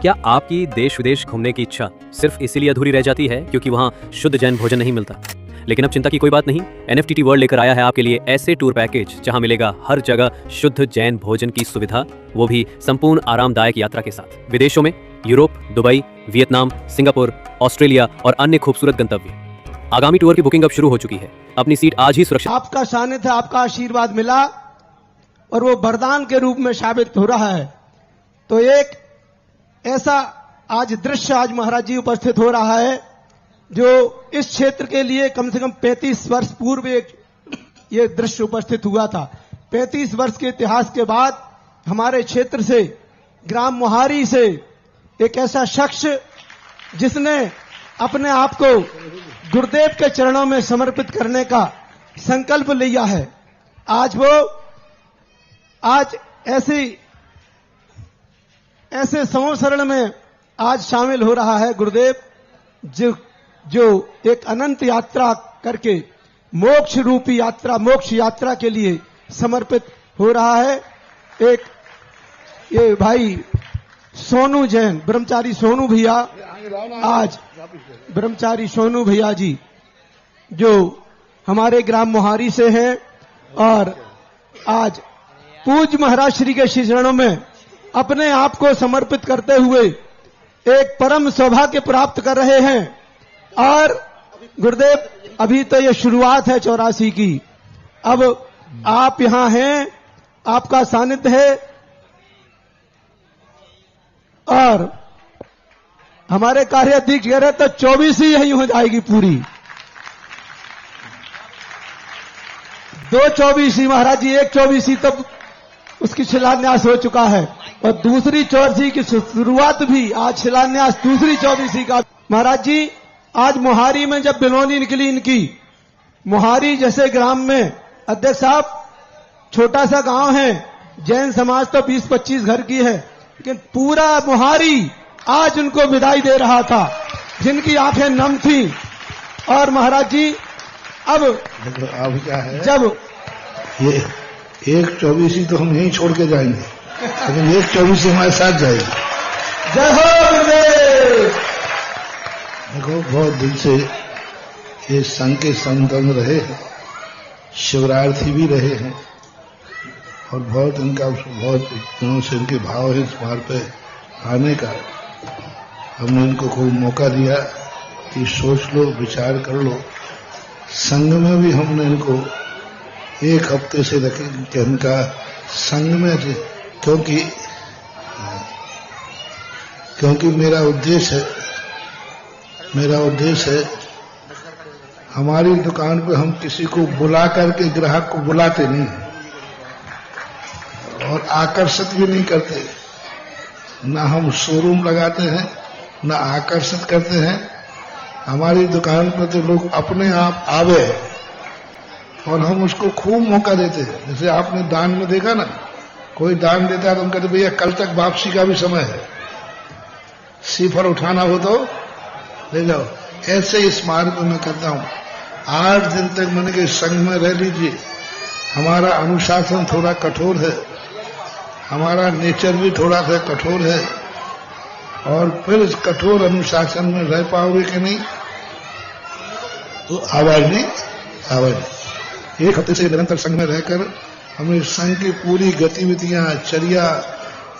क्या आपकी देश विदेश घूमने की इच्छा सिर्फ इसीलिए अधूरी रह जाती है क्योंकि वहाँ शुद्ध जैन भोजन नहीं मिलता? लेकिन अब चिंता की कोई बात नहीं, NFTT वर्ल्ड लेकर आया है आपके लिए ऐसे टूर पैकेज जहां मिलेगा हर जगह शुद्ध जैन भोजन की सुविधा, वो भी संपूर्ण आरामदायक यात्रा के साथ। विदेशों में Europe, Dubai, Vietnam, Singapore, Australia और अन्य खूबसूरत गंतव्य। आगामी टूर की बुकिंग अब शुरू हो चुकी है। अपनी सीट आज ही सुरक्षित। आपका सानिध्य, आपका आशीर्वाद मिला और वो वरदान के रूप में साबित हो रहा है। तो एक ऐसा आज दृश्य आज महाराज जी उपस्थित हो रहा है जो इस क्षेत्र के लिए कम से कम 35 वर्ष पूर्व एक ये दृश्य उपस्थित हुआ था। 35 वर्ष के इतिहास के बाद हमारे क्षेत्र से, ग्राम मोहारी से एक ऐसा शख्स जिसने अपने आप को गुरुदेव के चरणों में समर्पित करने का संकल्प लिया है, आज ऐसे संवत्सरण में आज शामिल हो रहा है। गुरुदेव जो एक अनंत यात्रा करके मोक्ष रूपी यात्रा, मोक्ष यात्रा के लिए समर्पित हो रहा है। एक ये भाई सोनू जैन, ब्रह्मचारी सोनू भैया, आज ब्रह्मचारी सोनू भैया जी जो हमारे ग्राम मोहारी से हैं और आज पूज्य महाराज श्री के श्री चरणों में अपने आप को समर्पित करते हुए एक परम सौभाग्य प्राप्त कर रहे हैं। और गुरुदेव, अभी तो ये शुरुआत है 84 की, अब आप यहां हैं, आपका सानिध्य है और हमारे कार्याध्यक्ष कह रहे तो 24 ही यही हो जाएगी पूरी। 2 24 महाराज जी, 1 24 तब उसकी शिलान्यास हो चुका है और दूसरी 84 की शुरुआत भी आज शिलान्यास दूसरी 84 का। महाराज जी, आज मोहारी में जब बिनौनी निकली इनकी, मोहारी जैसे ग्राम में, अध्यक्ष साहब छोटा सा गांव है, जैन समाज तो 20-25 घर की है, लेकिन पूरा मोहारी आज उनको विदाई दे रहा था, जिनकी आंखें नम थी। और महाराज जी अब क्या है, जब ये 1/24 तो हम यहीं छोड़ के जाएंगे, लेकिन 1/24 हमारे साथ जाएगी। जय हो गुरुदेव। देखो, बहुत दिन से ये संघ के संतन रहे हैं, शिवरार्थी भी रहे हैं और बहुत दिनों से इनके भाव है इस बार पे आने का। हमने इनको खूब मौका दिया कि सोच लो, विचार कर लो। संघ में भी हमने इनको 1 हफ्ते से रखे कि इनका संघ में, क्योंकि मेरा उद्देश्य है हमारी दुकान पे हम किसी को बुला करके ग्राहक को बुलाते नहीं और आकर्षित भी नहीं करते, ना हम शोरूम लगाते हैं, ना आकर्षित करते हैं। हमारी दुकान पर तो लोग अपने आप आवे और हम उसको खूब मौका देते हैं। जैसे आपने दान में देखा ना, कोई दान देता है तो हम कहते भैया कल तक वापसी का भी समय है, सीफर उठाना हो तो ले जाओ। ऐसे इस मार्ग में मैं करता हूं। 8 दिन तक मैंने कहा संघ में रह लीजिए। हमारा अनुशासन थोड़ा कठोर है, हमारा नेचर भी थोड़ा सा कठोर है, और फिर इस कठोर अनुशासन में रह पाओगे कि नहीं? तो आवाज नहीं। 1 हफ्ते से निरंतर संघ में रहकर हमने संघ की पूरी गतिविधियां, चर्या,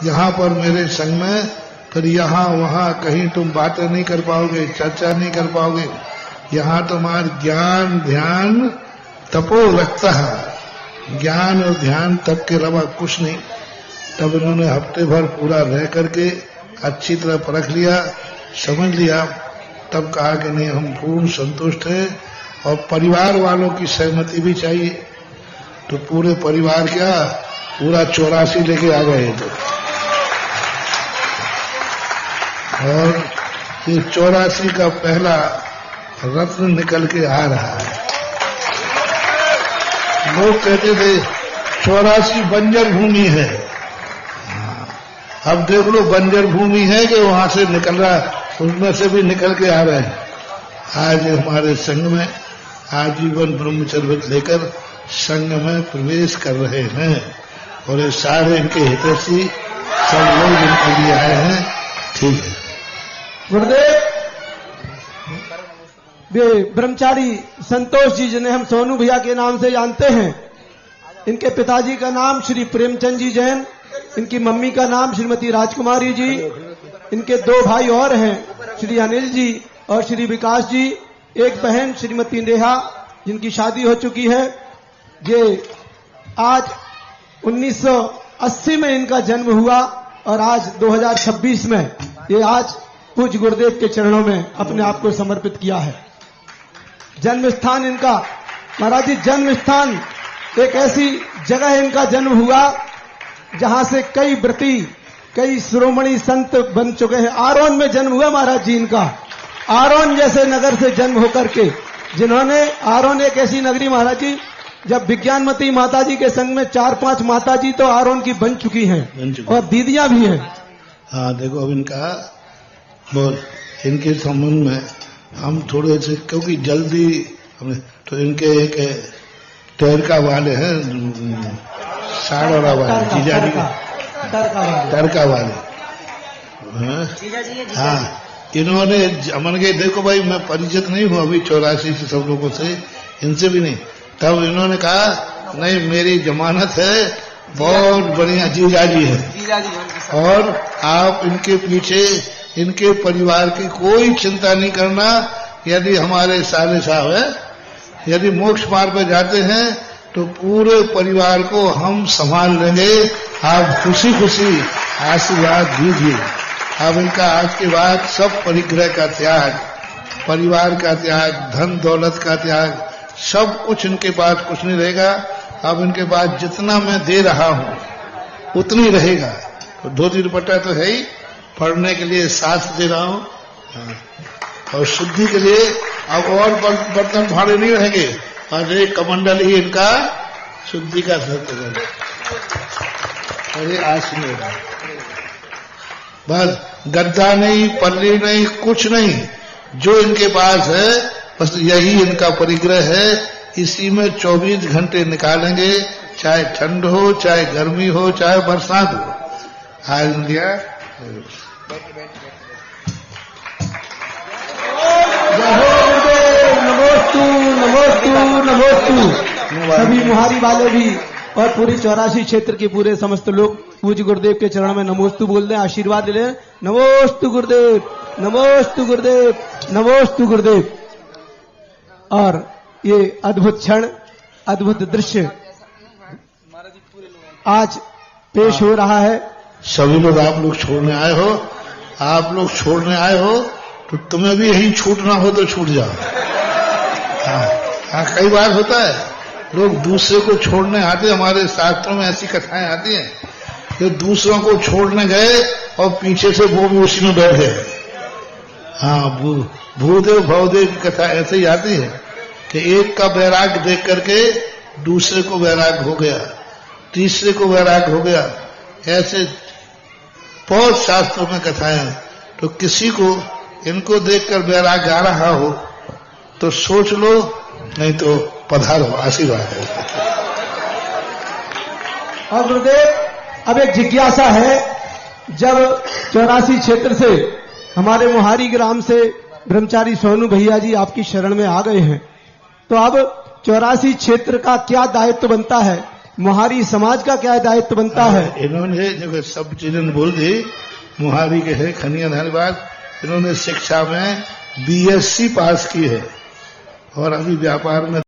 यहाँ पर मेरे संघ में, फिर यहाँ वहाँ कहीं तुम बातें नहीं कर पाओगे, चर्चा नहीं कर पाओगे। यहाँ तुम्हारा ज्ञान, ध्यान, तपो रखता है, ज्ञान और ध्यान, तप के अलावा कुछ नहीं। तब इन्होंने हफ्ते भर पूरा रह करके अच्छी तरह परख लिया, समझ लिया, तब कहा कि नहीं हम पूर्ण संतुष्ट हैं और परिवार वालों की सहमति भी चाहिए। तो पूरे परिवार क्या, पूरा 84 लेके आ गए। तो और ये 84 का पहला रत्न निकल के आ रहा है। लोग कहते थे 84 बंजर भूमि है, अब देख लो बंजर भूमि है कि वहां से निकल रहा, उसमें से भी निकल के आ रहे हैं। आज हमारे संघ में आजीवन ब्रह्मचर्य लेकर संघ में प्रवेश कर रहे हैं और ये सारे इनके हितैषी सब लोग इनके लिए आए हैं। ठीक है। गुरुदेव, वे ब्रह्मचारी संतोष जी जिन्हें हम सोनू भैया के नाम से जानते हैं, इनके पिताजी का नाम श्री प्रेमचंद जी जैन, इनकी मम्मी का नाम श्रीमती राजकुमारी जी, इनके 2 भाई और हैं, श्री अनिल जी और श्री विकास जी, एक बहन श्रीमती नेहा जिनकी शादी हो चुकी है। ये आज 1980 में इनका जन्म हुआ और आज 2026 में ये आज पूज्य गुरुदेव के चरणों में अपने आप को समर्पित किया है। जन्म स्थान इनका, महाराज जी, जन्म स्थान एक ऐसी जगह इनका जन्म हुआ जहां से कई व्रती, कई शिरोमणि संत बन चुके हैं। आरोन में जन्म हुआ महाराज जी इनका, आरोन जैसे नगर से जन्म होकर के, जिन्होंने, आरोन एक ऐसी नगरी महाराज जी, जब विज्ञानमती माता जी के संग में 4-5 माता जी तो आरोन की बन चुकी हैं और दीदियां भी हैं। हाँ देखो, अब इनका बहुत, इनके संबंध में हम थोड़े से, क्योंकि जल्दी तो इनके एक टरका वाले हैं, साड़ोरा वाले जीजा जी, टरका वाले, हाँ, इन्होंने मन के, देखो भाई मैं परिचित नहीं हूं अभी 84 से सब लोगों से, इनसे भी नहीं, तब इन्होंने कहा नहीं मेरी जमानत है, बहुत बढ़िया जीजा जी है और आप इनके पीछे, इनके परिवार की कोई चिंता नहीं करना। यदि हमारे साले साहब है, यदि मोक्ष मार्ग पर जाते हैं तो पूरे परिवार को हम संभाल लेंगे, आप खुशी खुशी आशीर्वाद दीजिए। अब इनका आज के बाद सब परिग्रह का त्याग, परिवार का त्याग, धन दौलत का त्याग, सब कुछ इनके पास कुछ नहीं रहेगा। अब इनके पास जितना मैं दे रहा हूं उतनी रहेगा। तो धोती दुपट्टा तो है ही, पढ़ने के लिए शास्त्र दे रहा हूं और शुद्धि के लिए अब और बर्तन भाड़े नहीं रहेंगे और एक कमंडल ही इनका शुद्धि का सत्य। अरे आज सुनिए, बस गद्दा नहीं, पल्ली नहीं, कुछ नहीं, जो इनके पास है बस यही इनका परिग्रह है। इसी में 24 घंटे निकालेंगे, चाहे ठंड हो, चाहे गर्मी हो, चाहे बरसात हो। आज इंडिया नमोस्तु नमोस्तु नमोस्तु। सभी मुहारी वाले भी और पूरी 84 क्षेत्र के पूरे समस्त लोग पूज्य गुरुदेव के चरण में नमोस्तु बोल दें, आशीर्वाद ले लें। नमोस्तु गुरुदेव, नमोस्तु गुरुदेव, नमोस्तु गुरुदेव। और ये अद्भुत क्षण, अद्भुत दृश्य आज पेश हो रहा है। सभी लोग आप लोग छोड़ने आए हो, आप लोग छोड़ने आए हो तो तुम्हें भी यही छूटना हो तो छूट जाओ। हाँ, कई बार होता है लोग दूसरे को छोड़ने आते, हमारे शास्त्रों में ऐसी कथाएं आती हैं कि दूसरों को छोड़ने गए और पीछे से वो भी उसी में बैठ गए। हाँ, भूदेव भवदेव की कथा ऐसे ही आती है कि एक का वैराग्य देख करके दूसरे को वैराग्य हो गया, तीसरे को वैराग्य हो गया। ऐसे बहुत शास्त्रों में कथाएं। तो किसी को इनको देखकर वैराग्य आ रहा हो तो सोच लो, नहीं तो पधारो, आशीर्वाद है। और गुरुदेव, अब एक जिज्ञासा है, जब 84 क्षेत्र से, हमारे मोहारी ग्राम से ब्रह्मचारी सोनू भैया जी आपकी शरण में आ गए हैं, तो अब 84 क्षेत्र का क्या दायित्व बनता है, मोहारी समाज का क्या दायित्व बनता है? इन्होंने जो सब चीजें बोल दी, मोहारी के है, खनिया धन्यवाद। इन्होंने शिक्षा में BSc पास की है और अभी व्यापार में